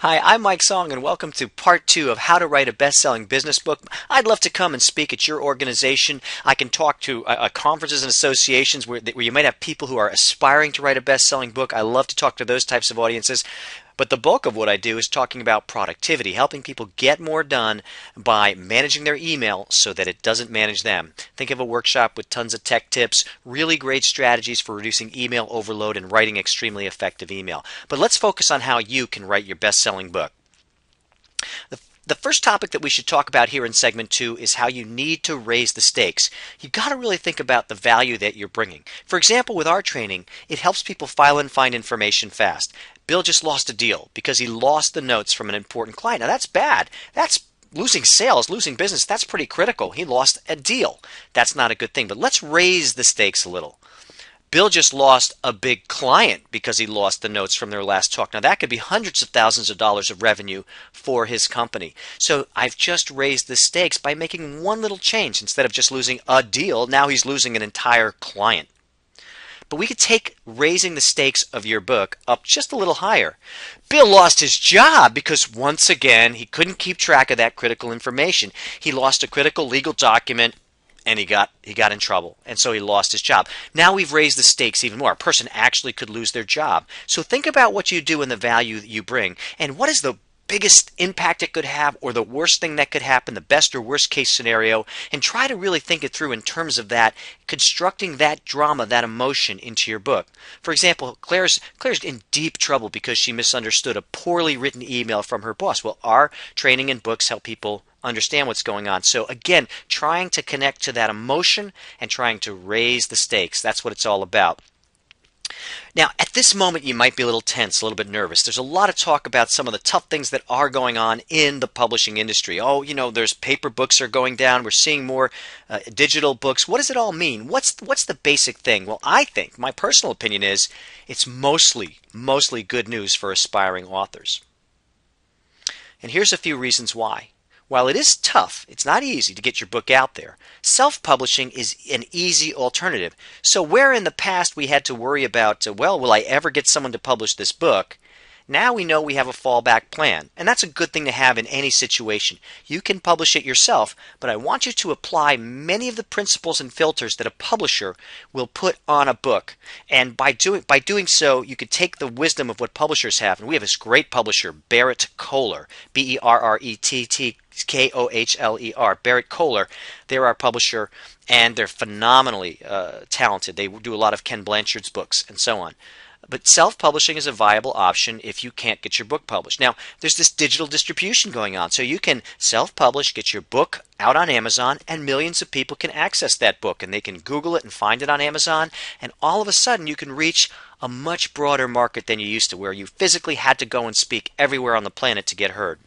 Hi, I'm Mike Song, and welcome to part two of how to write a best-selling business book. I'd love to come and speak at your organization. I can talk to conferences and associations where you might have people who are aspiring to write a best-selling book. I love to talk to those types of audiences. But the bulk of what I do is talking about productivity, helping people get more done by managing their email so that it doesn't manage them. Think of a workshop with tons of tech tips, really great strategies for reducing email overload and writing extremely effective email. But let's focus on how you can write your best-selling book. The first topic that we should talk about here in segment two is how you need to raise the stakes. You've got to really think about the value that you're bringing. For example, with our training, it helps people file and find information fast. Bill just lost a deal because he lost the notes from an important client. Now that's bad. That's losing sales, losing business. That's pretty critical. He lost a deal. That's not a good thing. But let's raise the stakes a little. Bill just lost a big client because he lost the notes from their last talk. Now that could be hundreds of thousands of dollars of revenue for his company. So I've just raised the stakes by making one little change. Instead of just losing a deal, now he's losing an entire client. But we could take raising the stakes of your book up just a little higher. Bill lost his job because once again he couldn't keep track of that critical information. He lost a critical legal document and he got in trouble, and so he lost his job. Now we've raised the stakes even more. A person actually could lose their job. So think about what you do and the value that you bring, and what is the biggest impact it could have, or the worst thing that could happen, the best or worst case scenario, and try to really think it through in terms of that, constructing that drama, that emotion into your book. For example, Claire's in deep trouble because she misunderstood a poorly written email from her boss. Well, our training and books help people understand what's going on. So again, trying to connect to that emotion and trying to raise the stakes. That's what it's all about. Now, at this moment, you might be a little tense, a little bit nervous. There's a lot of talk about some of the tough things that are going on in the publishing industry. Oh, there's paper books are going down. We're seeing more digital books. What does it all mean? What's the basic thing? Well, I think, my personal opinion is, it's mostly good news for aspiring authors. And here's a few reasons why. While it is tough, it's not easy to get your book out there, self-publishing is an easy alternative. So where in the past we had to worry about, will I ever get someone to publish this book? Now we know we have a fallback plan, and that's a good thing to have in any situation. You can publish it yourself, but I want you to apply many of the principles and filters that a publisher will put on a book. And by doing so, you could take the wisdom of what publishers have. And we have this great publisher, Berrett Kohler, Berrettkohler, Berrett Kohler. They're our publisher, and they're phenomenally talented. They do a lot of Ken Blanchard's books and so on. But self-publishing is a viable option if you can't get your book published. Now, there's this digital distribution going on. So you can self-publish, get your book out on Amazon, and millions of people can access that book. And they can Google it and find it on Amazon. And all of a sudden, you can reach a much broader market than you used to, where you physically had to go and speak everywhere on the planet to get heard.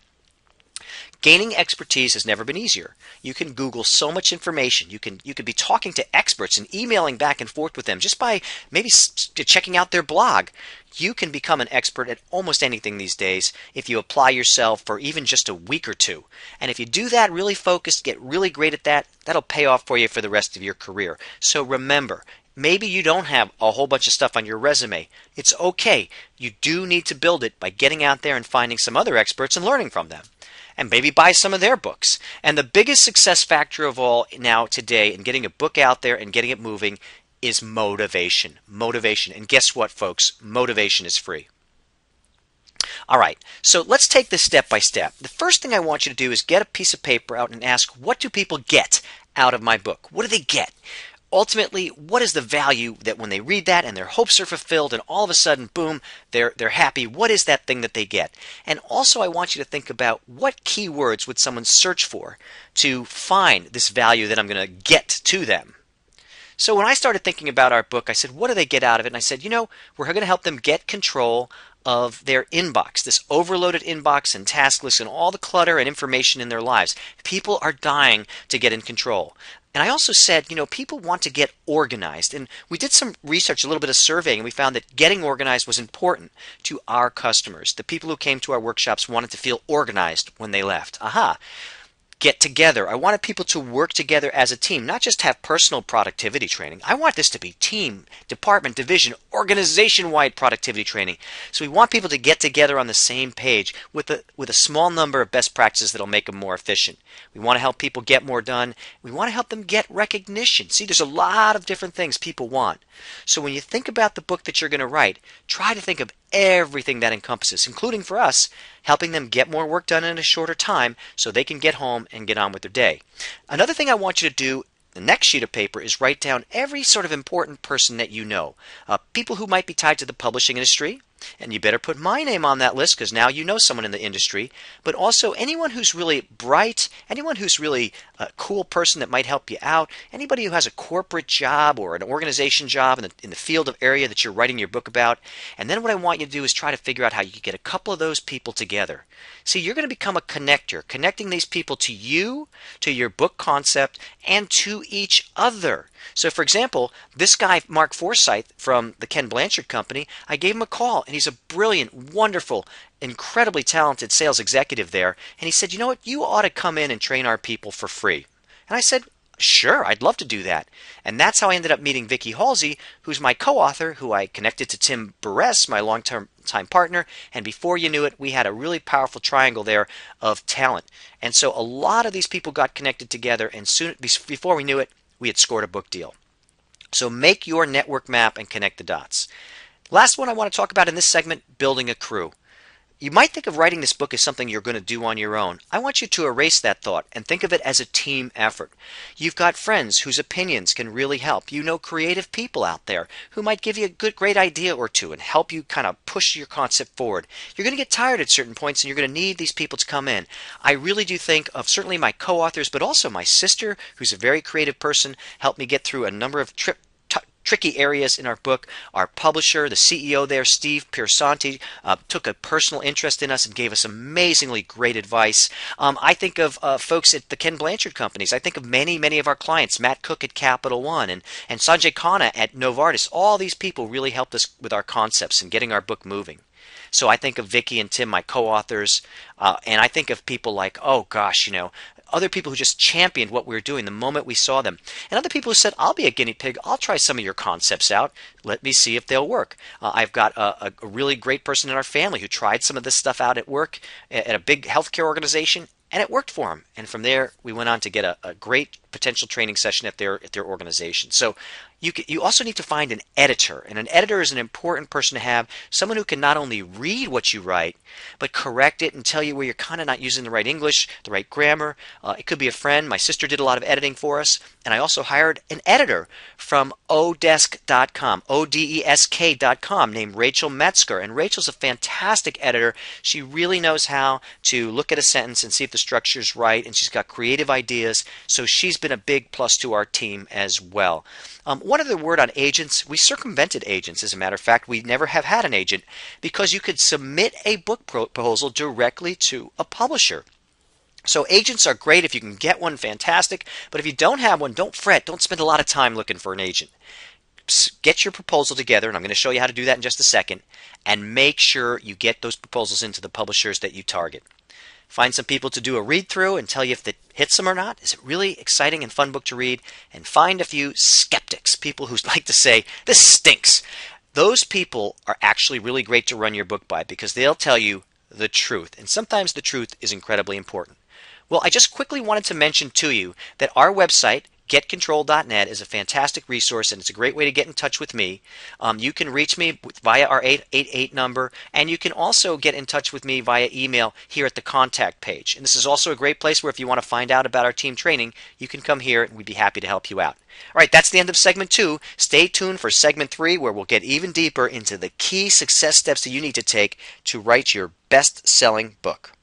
Gaining expertise has never been easier. You can Google so much information. You could be talking to experts and emailing back and forth with them just by maybe checking out their blog. You can become an expert at almost anything these days if you apply yourself for even just a week or two. And if you do that really focused, get really great at that, that'll pay off for you for the rest of your career. So remember, maybe you don't have a whole bunch of stuff on your resume. It's okay. You do need to build it by getting out there and finding some other experts and learning from them. And maybe buy some of their books. And the biggest success factor of all now today in getting a book out there and getting it moving is motivation. Motivation. And guess what, folks? Motivation is free. All right, so let's take this step by step. The first thing I want you to do is get a piece of paper out and ask, what do people get out of my book? What do they get? Ultimately, what is the value that when they read that and their hopes are fulfilled and all of a sudden, boom, they're happy? What is that thing that they get? And also I want you to think about, what keywords would someone search for to find this value that I'm going to get to them? So when I started thinking about our book, I said, what do they get out of it? And I said, we're going to help them get control of their inbox, this overloaded inbox and task list and all the clutter and information in their lives. People are dying to get in control. And I also said, people want to get organized. And we did some research, a little bit of surveying, and we found that getting organized was important to our customers. The people who came to our workshops wanted to feel organized when they left. Aha! get together. I wanted people to work together as a team, not just have personal productivity training. I want this to be team, department, division, organization-wide productivity training. So we want people to get together on the same page with a small number of best practices that'll make them more efficient. We want to help people get more done. We want to help them get recognition. See, there's a lot of different things people want. So when you think about the book that you're going to write, try to think of everything that encompasses, including for us, helping them get more work done in a shorter time so they can get home and get on with their day. Another thing I want you to do, the next sheet of paper, is write down every sort of important person that you know. People who might be tied to the publishing industry, and you better put my name on that list because now you know someone in the industry, but also anyone who's really bright, anyone who's really a cool person that might help you out, anybody who has a corporate job or an organization job in the field of area that you're writing your book about. And then what I want you to do is try to figure out how you can get a couple of those people together. See, you're going to become a connector, connecting these people to you, to your book concept, and to each other. So, for example, this guy, Mark Forsyth from the Ken Blanchard Company, I gave him a call, and he's a brilliant, wonderful, incredibly talented sales executive there. And he said, you know what, you ought to come in and train our people for free. And I said, sure, I'd love to do that. And that's how I ended up meeting Vicki Halsey, who's my co-author, who I connected to Tim Burress, my long-term partner. And before you knew it, we had a really powerful triangle there of talent. And so a lot of these people got connected together, and soon before we knew it, we had scored a book deal. So make your network map and connect the dots. Last one I want to talk about in this segment, building a crew. You might think of writing this book as something you're going to do on your own. I want you to erase that thought and think of it as a team effort. You've got friends whose opinions can really help. You know creative people out there who might give you a great idea or two and help you kind of push your concept forward. You're going to get tired at certain points and you're going to need these people to come in. I really do think of certainly my co-authors, but also my sister, who's a very creative person, helped me get through a number of tricky areas in our book. Our publisher, the CEO there, Steve Piersanti, took a personal interest in us and gave us amazingly great advice. I think of folks at the Ken Blanchard companies. I think of many of our clients, Matt Cook at Capital One and Sanjay Khanna at Novartis. All these people really helped us with our concepts and getting our book moving. So I think of Vicki and Tim, my co-authors, and I think of people like, oh gosh, other people who just championed what we were doing the moment we saw them. And other people who said, I'll be a guinea pig. I'll try some of your concepts out. Let me see if they'll work. I've got a really great person in our family who tried some of this stuff out at work at a big healthcare organization, and it worked for him. And from there, we went on to get a great potential training session at their organization. So you also need to find an editor, and an editor is an important person to have, someone who can not only read what you write, but correct it and tell you where you're kind of not using the right English, the right grammar. It could be a friend. My sister did a lot of editing for us, and I also hired an editor from odesk.com, odesk.com, named Rachel Metzger, and Rachel's a fantastic editor. She really knows how to look at a sentence and see if the structure is right, and she's got creative ideas, so she's been a big plus to our team as well. One other word on agents. We circumvented agents, as a matter of fact. We never have had an agent because you could submit a book proposal directly to a publisher. So agents are great. If you can get one, fantastic. But if you don't have one, don't fret. Don't spend a lot of time looking for an agent. Get your proposal together, and I'm going to show you how to do that in just a second, and make sure you get those proposals into the publishers that you target. Find some people to do a read-through and tell you if it hits them or not. Is it really exciting and fun book to read? And find a few skeptics, people who like to say, this stinks. Those people are actually really great to run your book by because they'll tell you the truth. And sometimes the truth is incredibly important. Well, I just quickly wanted to mention to you that our website, getcontrol.net, is a fantastic resource, and it's a great way to get in touch with me. You can reach me via our 888 number, and you can also get in touch with me via email here at the contact page. And this is also a great place where if you want to find out about our team training, you can come here and we'd be happy to help you out. All right, that's the end of segment 2. Stay tuned for segment 3, where we'll get even deeper into the key success steps that you need to take to write your best-selling book.